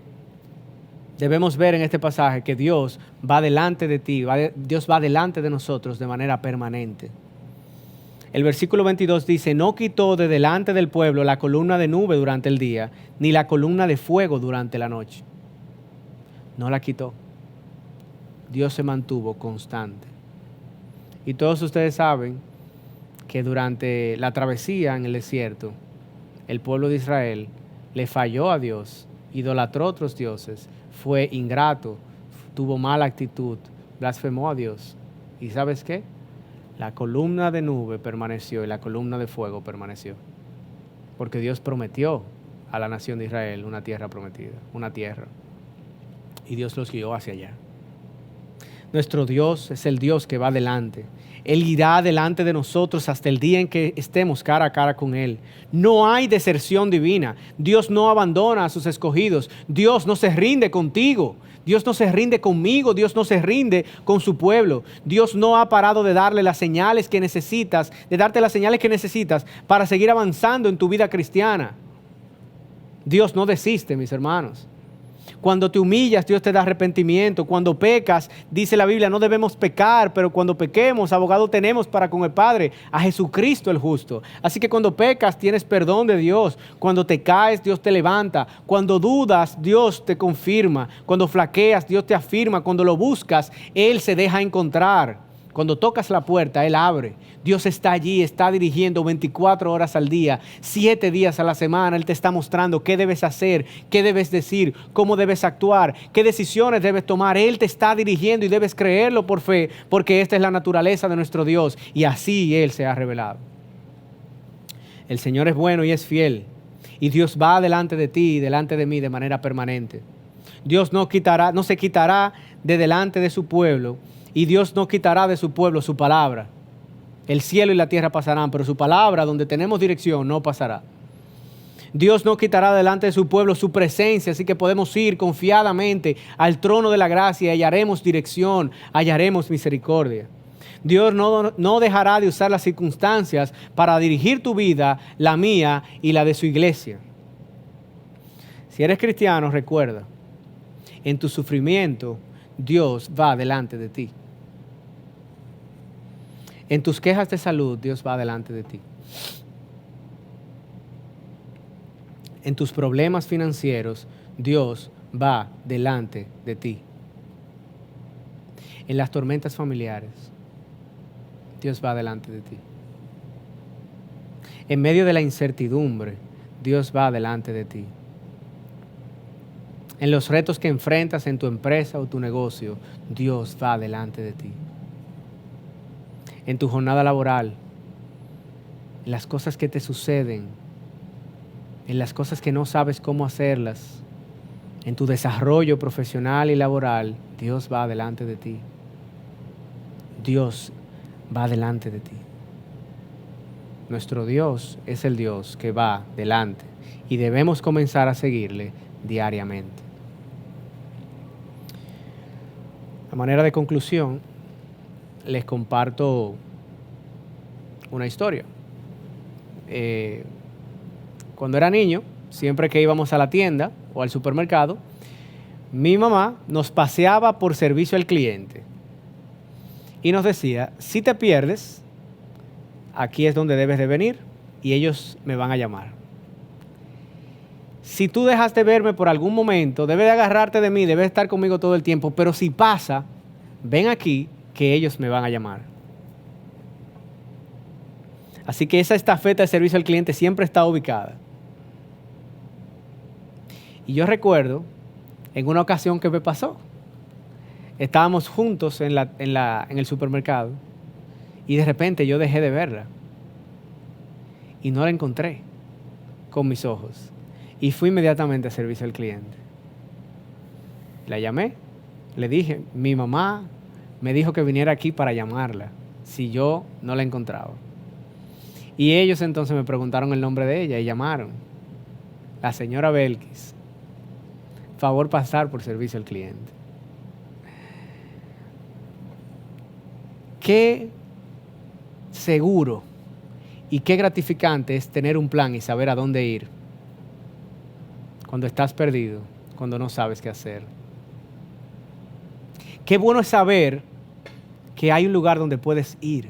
debemos ver en este pasaje que Dios va delante de ti, Dios va delante de nosotros de manera permanente. El versículo 22 dice, no quitó de delante del pueblo la columna de nube durante el día, ni la columna de fuego durante la noche. No la quitó. Dios se mantuvo constante. Y todos ustedes saben que durante la travesía en el desierto, el pueblo de Israel le falló a Dios, idolatró a otros dioses, fue ingrato, tuvo mala actitud, blasfemó a Dios. ¿Y sabes qué? La columna de nube permaneció y la columna de fuego permaneció. Porque Dios prometió a la nación de Israel una tierra prometida, una tierra. Y Dios los guió hacia allá. Nuestro Dios es el Dios que va adelante. Él irá delante de nosotros hasta el día en que estemos cara a cara con Él. No hay deserción divina. Dios no abandona a sus escogidos. Dios no se rinde contigo. Dios no se rinde conmigo. Dios no se rinde con su pueblo. Dios no ha parado de darle las señales que necesitas, de darte las señales que necesitas para seguir avanzando en tu vida cristiana. Dios no desiste, mis hermanos. Cuando te humillas, Dios te da arrepentimiento. Cuando pecas, dice la Biblia, no debemos pecar, pero cuando pequemos, abogado tenemos para con el Padre, a Jesucristo el justo. Así que cuando pecas, tienes perdón de Dios. Cuando te caes, Dios te levanta. Cuando dudas, Dios te confirma. Cuando flaqueas, Dios te afirma. Cuando lo buscas, Él se deja encontrar. Cuando tocas la puerta, Él abre. Dios está allí, está dirigiendo 24 horas al día, 7 días a la semana. Él te está mostrando qué debes hacer, qué debes decir, cómo debes actuar, qué decisiones debes tomar. Él te está dirigiendo y debes creerlo por fe, porque esta es la naturaleza de nuestro Dios y así Él se ha revelado. El Señor es bueno y es fiel y Dios va delante de ti y delante de mí de manera permanente. Dios no se quitará de delante de su pueblo. Y Dios no quitará de su pueblo su palabra. El cielo y la tierra pasarán, pero su palabra, donde tenemos dirección, no pasará. Dios no quitará delante de su pueblo su presencia, así que podemos ir confiadamente al trono de la gracia y hallaremos dirección, hallaremos misericordia. Dios no dejará de usar las circunstancias para dirigir tu vida, la mía y la de su iglesia. Si eres cristiano, recuerda, en tu sufrimiento, Dios va delante de ti. En tus quejas de salud, Dios va delante de ti. En tus problemas financieros, Dios va delante de ti. En las tormentas familiares, Dios va delante de ti. En medio de la incertidumbre, Dios va delante de ti. En los retos que enfrentas en tu empresa o tu negocio, Dios va delante de ti. En tu jornada laboral, en las cosas que te suceden, en las cosas que no sabes cómo hacerlas, en tu desarrollo profesional y laboral, Dios va delante de ti. Dios va delante de ti. Nuestro Dios es el Dios que va delante y debemos comenzar a seguirle diariamente. A manera de conclusión, les comparto una historia. Cuando era niño, siempre que íbamos a la tienda o al supermercado, mi mamá nos paseaba por servicio al cliente y nos decía, si te pierdes, aquí es donde debes de venir y ellos me van a llamar. Si tú dejas de verme por algún momento, debes de agarrarte de mí, debes estar conmigo todo el tiempo, pero si pasa, ven aquí que ellos me van a llamar. Así que esa estafeta de servicio al cliente siempre está ubicada. Y yo recuerdo en una ocasión que me pasó. Estábamos juntos en el supermercado y de repente yo dejé de verla y no la encontré con mis ojos. Y fui inmediatamente a servicio al cliente. La llamé, le dije, mi mamá me dijo que viniera aquí para llamarla si yo no la encontraba. Y ellos entonces me preguntaron el nombre de ella y llamaron. La señora Belkis. Favor pasar por servicio al cliente. Qué seguro y qué gratificante es tener un plan y saber a dónde ir cuando estás perdido, cuando no sabes qué hacer. Qué bueno es saber que hay un lugar donde puedes ir.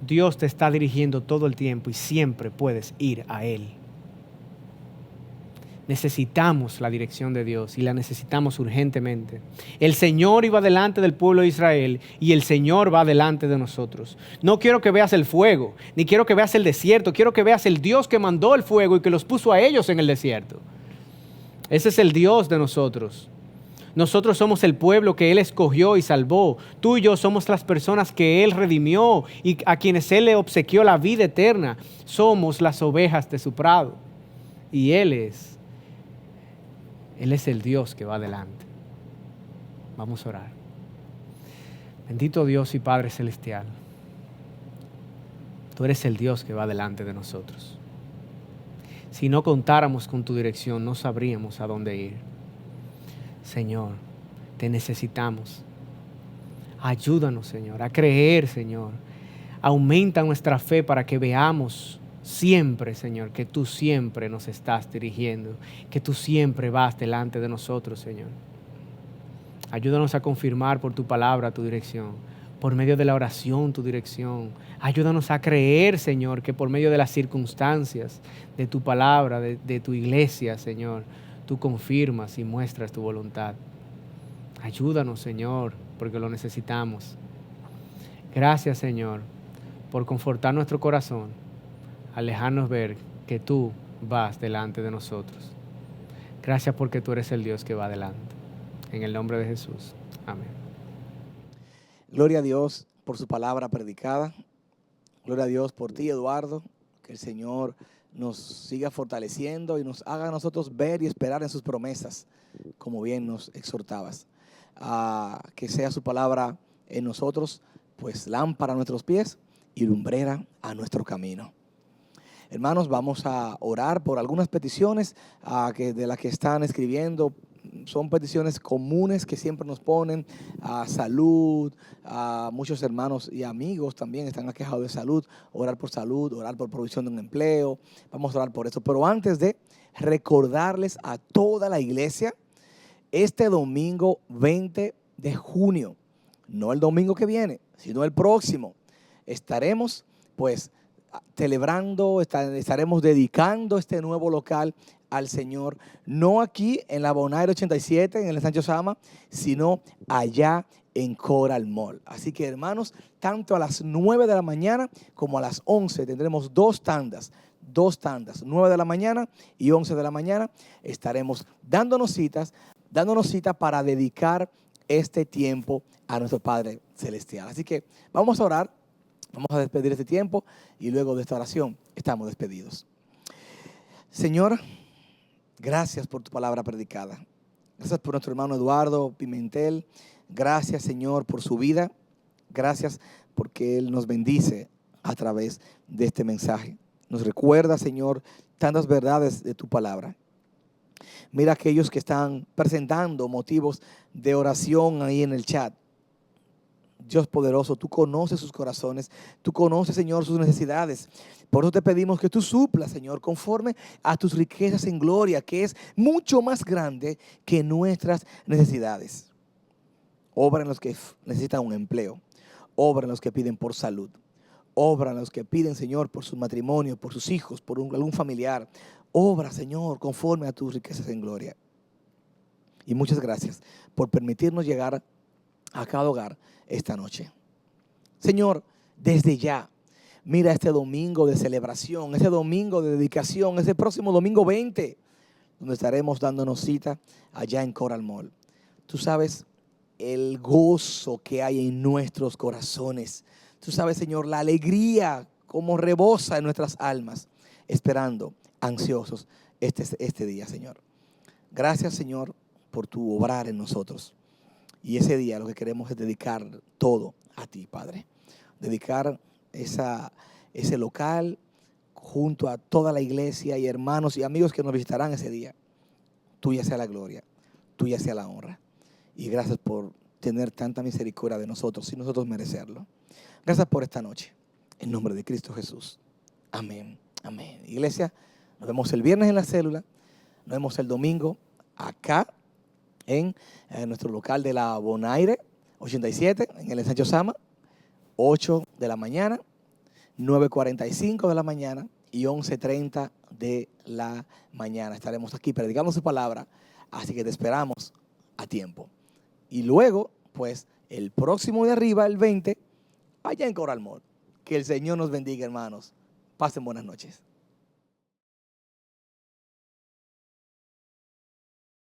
Dios te está dirigiendo todo el tiempo y siempre puedes ir a Él. Necesitamos la dirección de Dios y la necesitamos urgentemente. El Señor iba delante del pueblo de Israel y el Señor va delante de nosotros. No quiero que veas el fuego, ni quiero que veas el desierto. Quiero que veas el Dios que mandó el fuego y que los puso a ellos en el desierto. Ese es el Dios de nosotros. Nosotros somos el pueblo que Él escogió y salvó. Tú y yo somos las personas que Él redimió y a quienes Él le obsequió la vida eterna. Somos las ovejas de su prado. Y Él es el Dios que va adelante. Vamos a orar. Bendito Dios y Padre Celestial, tú eres el Dios que va delante de nosotros. Si no contáramos con tu dirección, no sabríamos a dónde ir. Señor, te necesitamos. Ayúdanos, Señor, a creer, Señor. Aumenta nuestra fe para que veamos siempre, Señor, que tú siempre nos estás dirigiendo, que tú siempre vas delante de nosotros, Señor. Ayúdanos a confirmar por tu palabra tu dirección, por medio de la oración tu dirección. Ayúdanos a creer, Señor, que por medio de las circunstancias, de tu palabra, de tu iglesia, Señor, tú confirmas y muestras tu voluntad. Ayúdanos, Señor, porque lo necesitamos. Gracias, Señor, por confortar nuestro corazón, al dejarnos ver que tú vas delante de nosotros. Gracias porque tú eres el Dios que va adelante. En el nombre de Jesús. Amén. Gloria a Dios por su palabra predicada. Gloria a Dios por ti, Eduardo. Que el Señor nos siga fortaleciendo y nos haga a nosotros ver y esperar en sus promesas, como bien nos exhortabas. Que sea su palabra en nosotros, pues lámpara a nuestros pies y lumbrera a nuestro camino. Hermanos, vamos a orar por algunas peticiones de las que están escribiendo. Son peticiones comunes que siempre nos ponen a salud. Muchos hermanos y amigos también están aquejados de salud. Orar por salud, orar por provisión de un empleo. Vamos a orar por eso. Pero antes de recordarles a toda la iglesia, este domingo 20 de junio, no el domingo que viene, sino el próximo, estaremos pues celebrando, estaremos dedicando este nuevo local al Señor, no aquí en la Bonaire 87, en el Sancho Sama, sino allá en Coral Mall. Así que, hermanos, tanto a las 9 de la mañana como a las 11 tendremos dos tandas, 9 de la mañana y 11 de la mañana, estaremos dándonos cita para dedicar este tiempo a nuestro Padre Celestial. Así que vamos a orar, vamos a despedir este tiempo y luego de esta oración estamos despedidos. Señor, gracias por tu palabra predicada. Gracias por nuestro hermano Eduardo Pimentel. Gracias, Señor, por su vida. Gracias porque Él nos bendice a través de este mensaje. Nos recuerda, Señor, tantas verdades de tu palabra. Mira aquellos que están presentando motivos de oración ahí en el chat. Dios poderoso, tú conoces sus corazones, tú conoces, Señor, sus necesidades. Por eso te pedimos que tú suplas, Señor, conforme a tus riquezas en gloria, que es mucho más grande que nuestras necesidades. Obra en los que necesitan un empleo, obra en los que piden por salud, obra en los que piden, Señor, por su matrimonio, por sus hijos, por algún familiar. Obra, Señor, conforme a tus riquezas en gloria. Y muchas gracias por permitirnos llegar a cada hogar esta noche. Señor, desde ya, mira este domingo de celebración, este domingo de dedicación, ese próximo domingo 20, donde estaremos dándonos cita allá en Coral Mall. Tú sabes el gozo que hay en nuestros corazones. Tú sabes, Señor, la alegría como rebosa en nuestras almas, esperando, ansiosos este día, Señor. Gracias, Señor, por tu obrar en nosotros. Y ese día lo que queremos es dedicar todo a ti, Padre. Dedicar ese local junto a toda la iglesia y hermanos y amigos que nos visitarán ese día. Tuya sea la gloria, tuya sea la honra. Y gracias por tener tanta misericordia de nosotros sin nosotros merecerlo. Gracias por esta noche. En nombre de Cristo Jesús. Amén. Amén. Iglesia, nos vemos el viernes en la célula. Nos vemos el domingo acá en nuestro local de la Bonaire 87, en el Sancho Sama, 8 de la mañana, 9:45 de la mañana y 11:30 de la mañana. Estaremos aquí predicando su palabra, así que te esperamos a tiempo. Y luego, pues, el próximo de arriba, el 20, allá en Coral Mall. Que el Señor nos bendiga, hermanos. Pasen buenas noches.